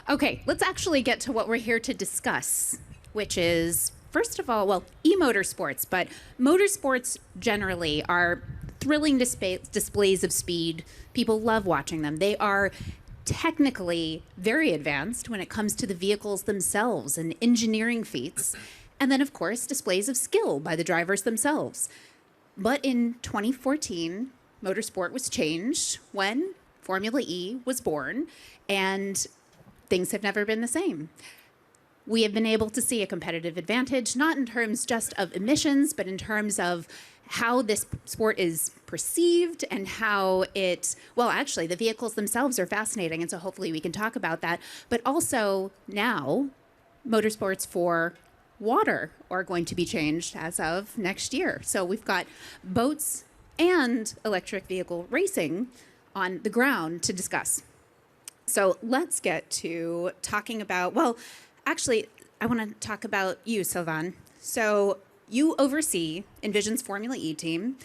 Okay, let's actually get to what we're here to discuss, which is, first of all, well, e-motorsports, but motorsports generally are thrilling displays of speed. People love watching them. They are technically very advanced when it comes to the vehicles themselves and engineering feats. And then, of course, displays of skill by the drivers themselves. But in 2014, motorsport was changed when Formula E was born, and things have never been the same. We have been able to see a competitive advantage, not in terms just of emissions, but in terms of how this sport is perceived and how it, well, actually, the vehicles themselves are fascinating, and so hopefully we can talk about that. But also now, motorsports for water are going to be changed as of next year. So we've got boats and electric vehicle racing on the ground to discuss. So let's get to talking about, well, actually, I want to talk about you, Sylvain. So you oversee Envision's Formula E team.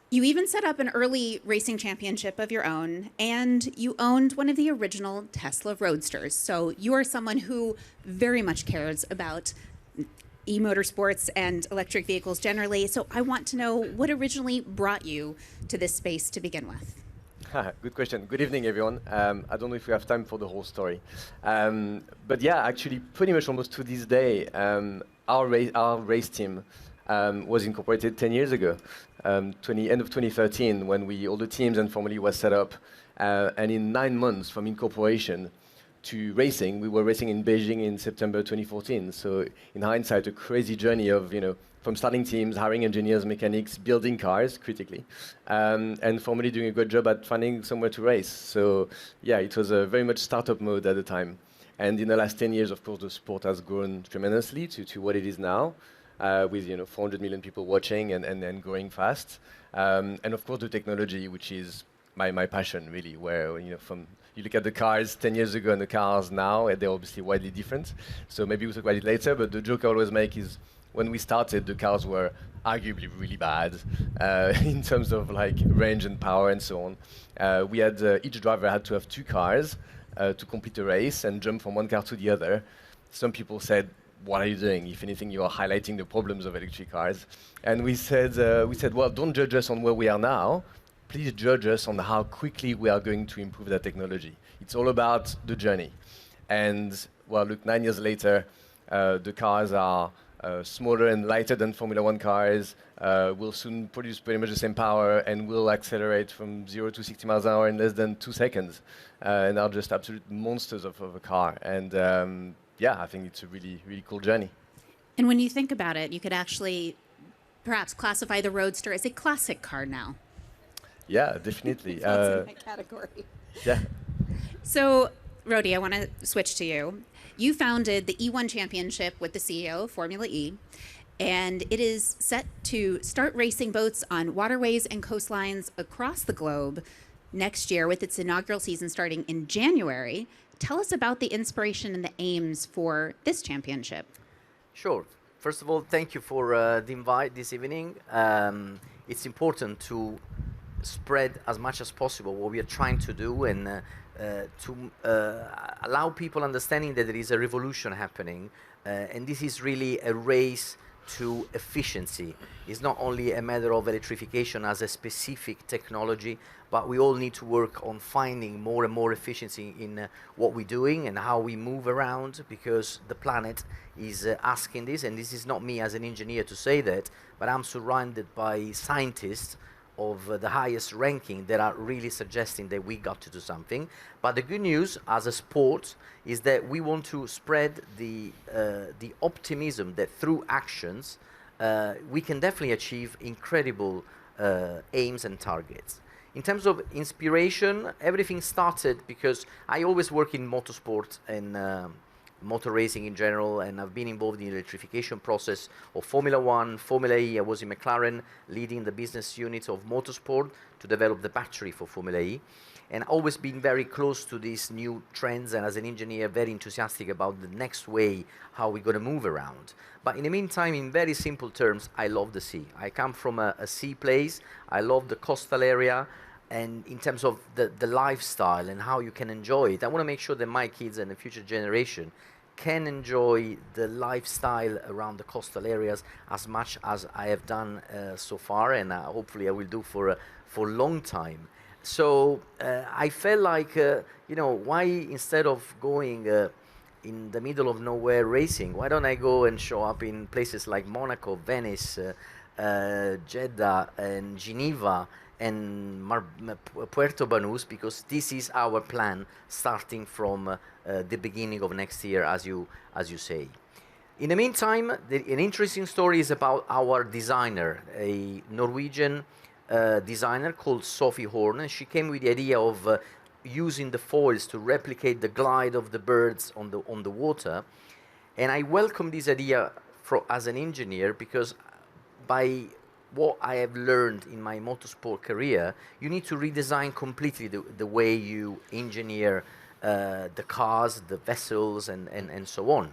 You even set up an early racing championship of your own, and you owned one of the original Tesla Roadsters. So you are someone who very much cares about e-motorsports and electric vehicles generally. So I want to know what originally brought you to this space to begin with. Good question. Good evening, everyone. I don't know if we have time for the whole story. But yeah, actually, pretty much almost to this day, our race team was incorporated 10 years ago, end of 2013, when all the teams and Formula E was set up. And in 9 months from incorporation to racing, we were racing in Beijing in September 2014. So in hindsight, a crazy journey of, from starting teams, hiring engineers, mechanics, building cars critically, and Formula E doing a good job at finding somewhere to race. So yeah, it was very much startup mode at the time. And in the last 10 years, of course, the sport has grown tremendously to what it is now, with 400 million people watching and growing fast. And of course, the technology, which is my passion really, where you look at the cars 10 years ago and the cars now, and they're obviously widely different. So maybe we'll talk about it later, but the joke I always make is when we started, the cars were arguably really bad in terms of like range and power and so on. We had each driver had to have 2 cars to complete a race and jump from one car to the other. Some people said, what are you doing? If anything, you are highlighting the problems of electric cars. And we said, well, don't judge us on where we are now. Please judge us on how quickly we are going to improve that technology. It's all about the journey. And well, look, 9 years later, the cars are smaller and lighter than Formula One cars, will soon produce pretty much the same power and will accelerate from 0 to 60 miles an hour in less than 2 seconds, and are just absolute monsters of a car. And yeah, I think it's a really, really cool journey. And when you think about it, you could actually perhaps classify the Roadster as a classic car now. Yeah, definitely. That's in my category. Yeah. So, Rodi, I want to switch to you. You founded the E1 Championship with the CEO of Formula E, and it is set to start racing boats on waterways and coastlines across the globe next year, with its inaugural season starting in January. Tell us about the inspiration and the aims for this championship. Sure. First of all, thank you for the invite this evening. It's important to spread as much as possible what we are trying to do, and to allow people understanding that there is a revolution happening, and this is really a race to efficiency. It's not only a matter of electrification as a specific technology, but we all need to work on finding more and more efficiency in what we're doing and how we move around, because the planet is asking this, and this is not me as an engineer to say that, but I'm surrounded by scientists of the highest ranking that are really suggesting that we got to do something. But the good news as a sport is that we want to spread the optimism that through actions we can definitely achieve incredible aims and targets. In terms of inspiration, everything started because I always work in motorsport and motor racing in general, and I've been involved in the electrification process of Formula One, Formula E. I was in McLaren leading the business unit of motorsport to develop the battery for Formula E, and always been very close to these new trends, and as an engineer very enthusiastic about the next way how we're going to move around. But in the meantime, in very simple terms, I love the sea. I come from a sea place. I love the coastal area. and in terms of the lifestyle and how you can enjoy it. I want to make sure that my kids and the future generation can enjoy the lifestyle around the coastal areas as much as I have done so far, and hopefully I will do for a long time. So I felt like, why instead of going in the middle of nowhere racing, why don't I go and show up in places like Monaco, Venice, Jeddah, and Geneva, and Puerto Banús, because this is our plan starting from the beginning of next year, as you say. In the meantime, an interesting story is about our designer, a Norwegian designer called Sophie Horn, and she came with the idea of using the foils to replicate the glide of the birds on the water. And I welcome this idea as an engineer, because by what I have learned in my motorsport career, you need to redesign completely the way you engineer the cars, the vessels, and so on.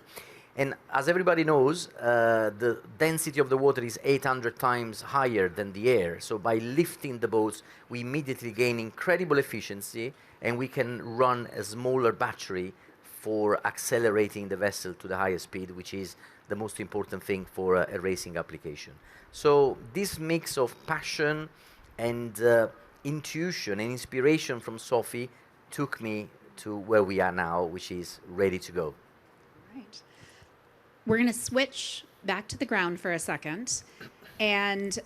And as everybody knows, the density of the water is 800 times higher than the air. So by lifting the boats, we immediately gain incredible efficiency, and we can run a smaller battery for accelerating the vessel to the highest speed, which is the most important thing for a racing application. So this mix of passion and intuition and inspiration from Sophie took me to where we are now, which is ready to go. Right. We're going to switch back to the ground for a second. And,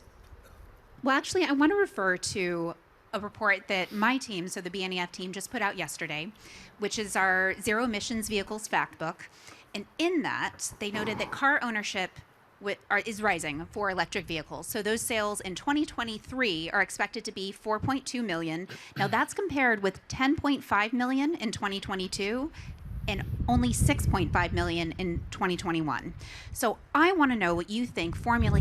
well, actually, I want to refer to a report that my team, so the BNEF team, just put out yesterday, which is our Zero Emissions Vehicles Fact Book. And in that, they noted that car ownership is rising for electric vehicles. So those sales in 2023 are expected to be 4.2 million. Now that's compared with 10.5 million in 2022 and only 6.5 million in 2021. So I want to know what you think Formula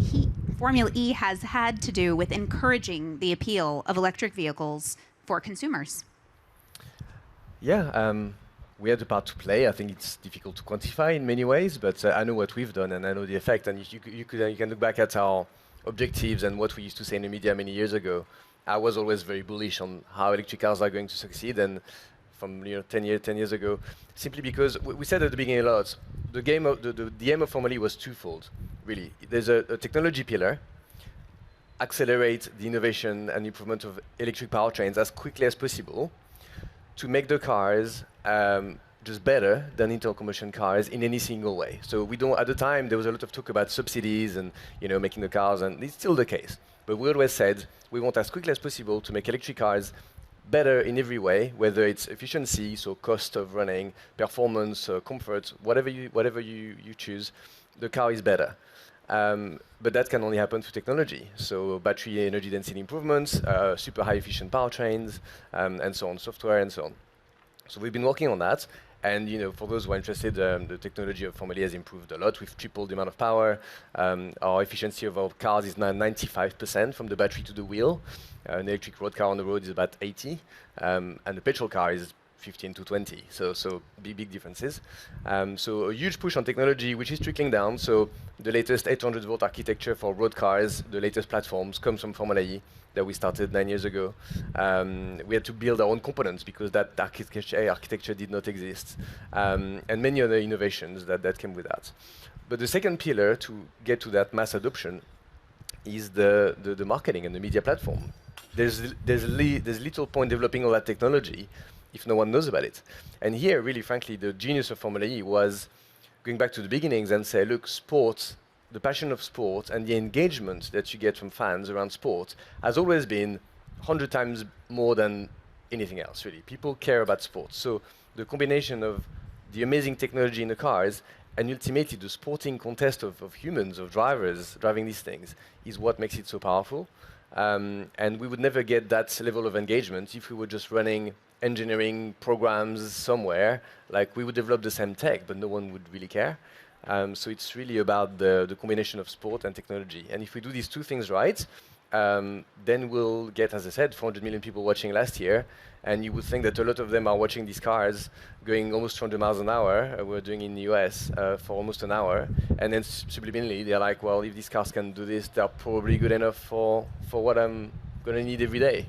E has had to do with encouraging the appeal of electric vehicles for consumers. Yeah, we had a part to play. I think it's difficult to quantify in many ways, but I know what we've done and I know the effect. And you can look back at our objectives and what we used to say in the media many years ago. I was always very bullish on how electric cars are going to succeed, and from 10 years ago, simply because we said at the beginning a lot, the aim of Formula E was twofold, really. There's a technology pillar, accelerate the innovation and improvement of electric powertrains as quickly as possible to make the cars just better than internal combustion cars in any single way. So we don't, at the time, there was a lot of talk about subsidies and making the cars, and it's still the case. But we always said we want as quickly as possible to make electric cars better in every way, whether it's efficiency, so cost of running, performance, comfort, whatever you choose, the car is better. But that can only happen through technology. So battery energy density improvements, super high efficient powertrains, and so on, software and so on. So we've been working on that. And for those who are interested, the technology of Formula E has improved a lot. We've tripled the amount of power. Our efficiency of our cars is now 95% from the battery to the wheel. An electric road car on the road is about 80, and the petrol car is 15 to 20. So big differences. So a huge push on technology, which is trickling down. So the latest 800 volt architecture for road cars, the latest platforms comes from Formula E that we started 9 years ago. We had to build our own components because that architecture did not exist, and many other innovations that came with that. But the second pillar to get to that mass adoption is the marketing and the media platform. There's little point developing all that technology if no one knows about it. And here, really, frankly, the genius of Formula E was going back to the beginnings and say, look, sport, the passion of sport and the engagement that you get from fans around sport has always been 100 times more than anything else, really. People care about sports. So the combination of the amazing technology in the cars and ultimately the sporting contest of humans, of drivers driving these things, is what makes it so powerful. And we would never get that level of engagement if we were just running engineering programs somewhere. Like, we would develop the same tech, but no one would really care. So it's really about the combination of sport and technology. And if we do these two things right, then we'll get, as I said, 400 million people watching last year. And you would think that a lot of them are watching these cars going almost 200 miles an hour. We're doing in the US for almost an hour. And then subliminally, they're like, well, if these cars can do this, they're probably good enough for what I'm going to need every day.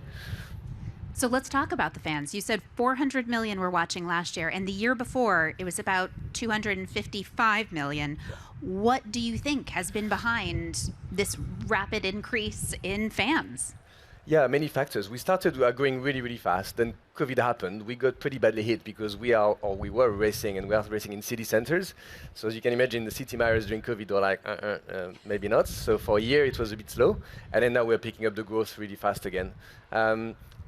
So let's talk about the fans. You said 400 million were watching last year, and the year before it was about 255 million. What do you think has been behind this rapid increase in fans? Yeah, many factors. We started growing really, really fast. Then COVID happened. We got pretty badly hit because we were racing, and we are racing in city centers. So as you can imagine, the city mayors during COVID were like, maybe not. So for a year, it was a bit slow. And then now we're picking up the growth really fast again.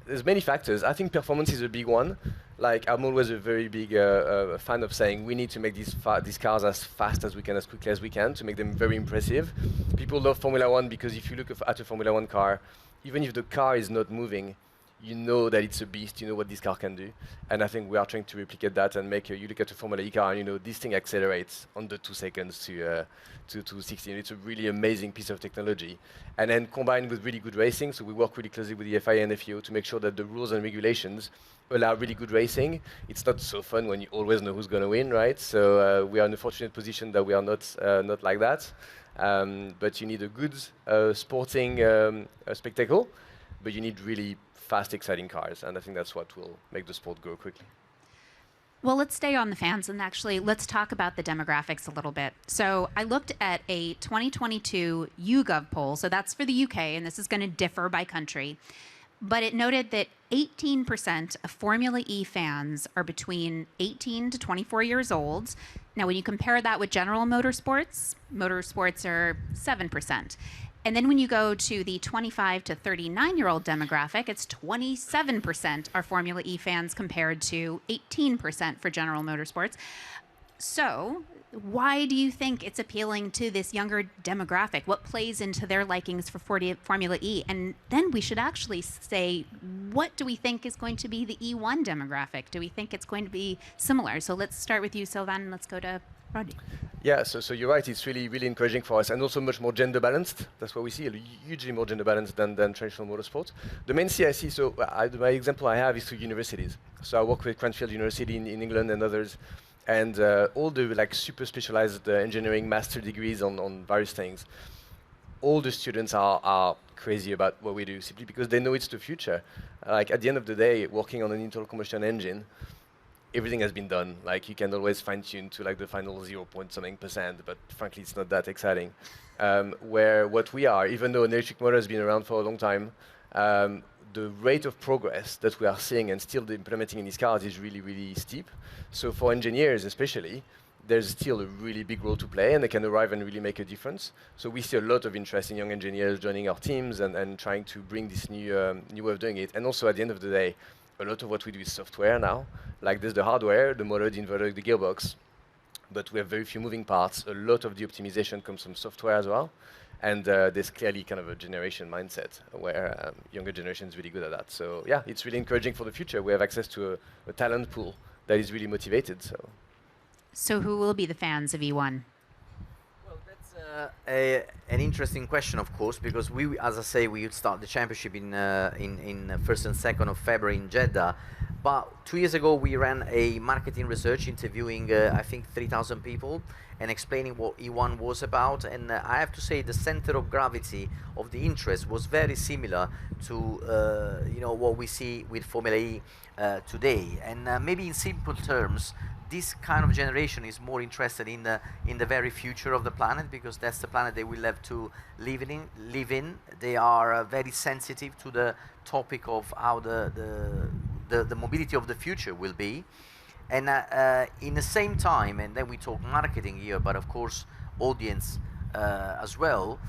There's many factors. I think performance is a big one. Like, I'm always a very big fan of saying we need to make these cars as fast as we can, as quickly as we can, to make them very impressive. People love Formula One because if you look at a Formula One car, even if the car is not moving, you know that it's a beast, you know what this car can do. And I think we are trying to replicate that and make you look at a Formula E car and you know this thing accelerates under 2 seconds to 16. It's a really amazing piece of technology. And then combined with really good racing, so we work really closely with the FIA and FEO to make sure that the rules and regulations allow really good racing. It's not so fun when you always know who's going to win, right? So we are in a fortunate position that we are not like that. But you need a good sporting spectacle, but you need really fast, exciting cars, and I think that's what will make the sport grow quickly. Well, let's stay on the fans, and actually let's talk about the demographics a little bit. So I looked at a 2022 YouGov poll, so that's for the UK, and this is going to differ by country, but it noted that 18% of Formula E fans are between 18 to 24 years old. Now, when you compare that with general motorsports are 7%. And then when you go to the 25 to 39-year-old demographic, it's 27% are Formula E fans compared to 18% for general motorsports. So why do you think it's appealing to this younger demographic? What plays into their likings for Formula E? And then we should actually say, what do we think is going to be the E1 demographic? Do we think it's going to be similar? So let's start with you, Sylvain, and let's go to Rodi. Yeah, so you're right. It's really, really encouraging for us, and also much more gender balanced. That's what we see, hugely more gender balanced than traditional motorsports. The main CIC, so my example I have is through universities. So I work with Cranfield University in England and others, and all the like super specialized engineering master degrees on various things. All the students are crazy about what we do simply because they know it's the future. Like at the end of the day, working on an internal combustion engine, everything has been done. Like you can always fine tune to like the final 0 point something %, but frankly, it's not that exciting. Where what we are, even though an electric motor has been around for a long time, the rate of progress that we are seeing and still implementing in these cars is really, really steep. So for engineers especially, there's still a really big role to play, and they can arrive and really make a difference. So we see a lot of interest in young engineers joining our teams and trying to bring this new way of doing it. And also at the end of the day, a lot of what we do is software now. Like there's the hardware, the motor, the inverter, the gearbox, but we have very few moving parts. A lot of the optimization comes from software as well. And there's clearly kind of a generation mindset where younger generation is really good at that. So yeah, it's really encouraging for the future. We have access to a talent pool that is really motivated. So who will be the fans of E1? Well, that's an interesting question, of course, because we, as I say, we would start the championship in 1st and 2nd of February in Jeddah. But 2 years ago, we ran a marketing research interviewing, I think, 3,000 people and explaining what E1 was about. And I have to say the center of gravity of the interest was very similar to what we see with Formula E today. And maybe in simple terms, this kind of generation is more interested in the very future of the planet, because that's the planet they will have to live in. They are very sensitive to the topic of how the mobility of the future will be. And in the same time, and then we talk marketing here, but of course audience as well,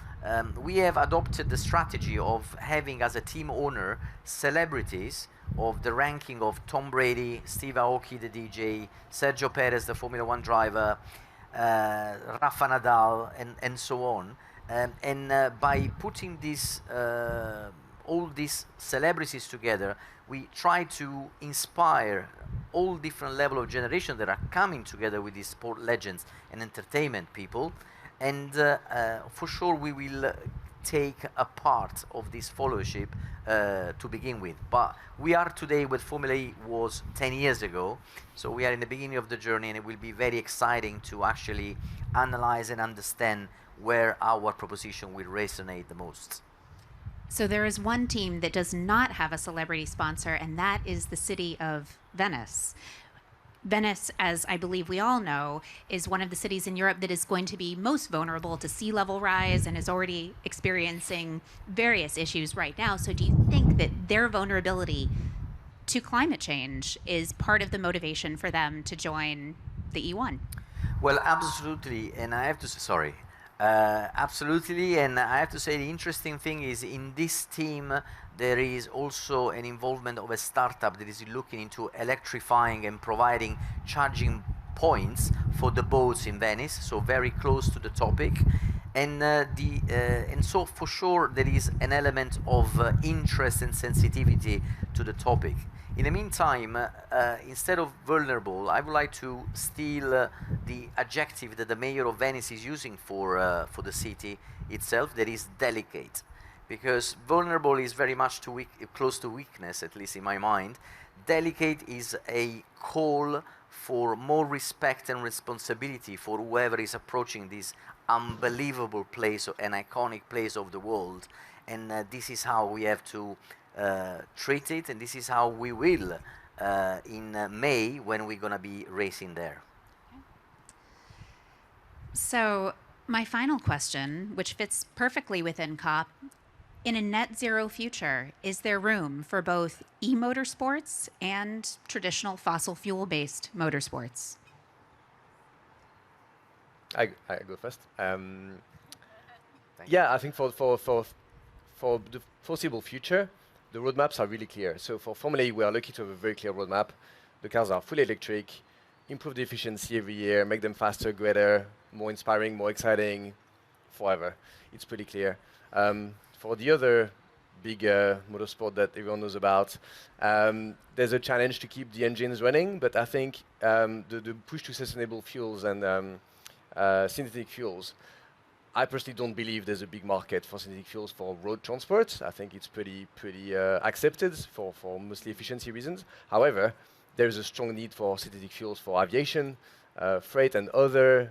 we have adopted the strategy of having as a team owner celebrities of the ranking of Tom Brady, Steve Aoki, the DJ, Sergio Perez, the Formula One driver, Rafa Nadal, and so on. And by putting all these celebrities together, we try to inspire all different level of generation that are coming together with these sport legends and entertainment people. And for sure we will take a part of this followership to begin with. But we are today what Formula E was 10 years ago. So we are in the beginning of the journey, and it will be very exciting to actually analyze and understand where our proposition will resonate the most. So there is one team that does not have a celebrity sponsor, and that is the city of Venice. Venice, as I believe we all know, is one of the cities in Europe that is going to be most vulnerable to sea level rise and is already experiencing various issues right now. So do you think that their vulnerability to climate change is part of the motivation for them to join the E1? Well, absolutely, and I have to say, sorry. Absolutely, and I have to say the interesting thing is in this team there is also an involvement of a startup that is looking into electrifying and providing charging points for the boats in Venice, so very close to the topic. And so for sure there is an element of interest and sensitivity to the topic. In the meantime, instead of vulnerable, I would like to steal the adjective that the mayor of Venice is using for the city itself, that is delicate. Because vulnerable is very much close to weakness, at least in my mind. Delicate is a call for more respect and responsibility for whoever is approaching this unbelievable place, an iconic place of the world. And this is how we have to treat it, and this is how we will in May when we're going to be racing there. So my final question, which fits perfectly within COP, in a net zero future, is there room for both e-motorsports and traditional fossil fuel-based motorsports? I go first. Yeah, I think for the foreseeable future, the roadmaps are really clear. So for Formula E, we are lucky to have a very clear roadmap. The cars are fully electric, improve the efficiency every year, make them faster, greater, more inspiring, more exciting, forever. It's pretty clear. For the other big motorsport that everyone knows about, there's a challenge to keep the engines running, but I think the push to sustainable fuels and synthetic fuels, I personally don't believe there's a big market for synthetic fuels for road transport. I think it's pretty accepted for mostly efficiency reasons. However, there is a strong need for synthetic fuels for aviation, freight, and other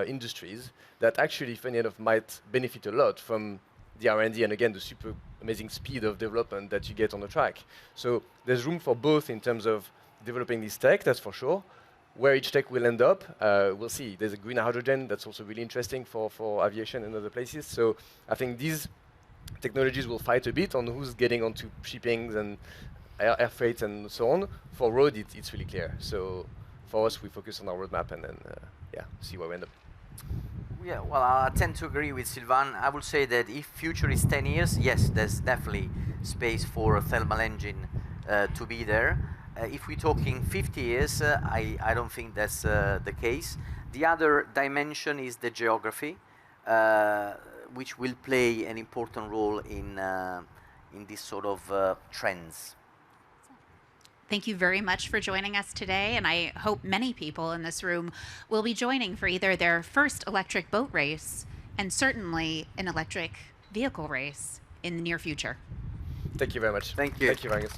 industries that actually, funny enough, might benefit a lot from the R&D and again the super amazing speed of development that you get on the track. So there's room for both in terms of developing this tech, that's for sure. Where each tech will end up, we'll see. There's a green hydrogen that's also really interesting for aviation and other places. So I think these technologies will fight a bit on who's getting onto shipping and air freight and so on. For road, it's really clear. So for us, we focus on our roadmap and then see where we end up. Yeah, well, I tend to agree with Sylvain. I would say that if future is 10 years, yes, there's definitely space for a thermal engine to be there. If we're talking 50 years, I don't think that's the case. The other dimension is the geography, which will play an important role in this sort of trends. Thank you very much for joining us today, and I hope many people in this room will be joining for either their first electric boat race and certainly an electric vehicle race in the near future. Thank you very much. Thank you. Thank you, Angus.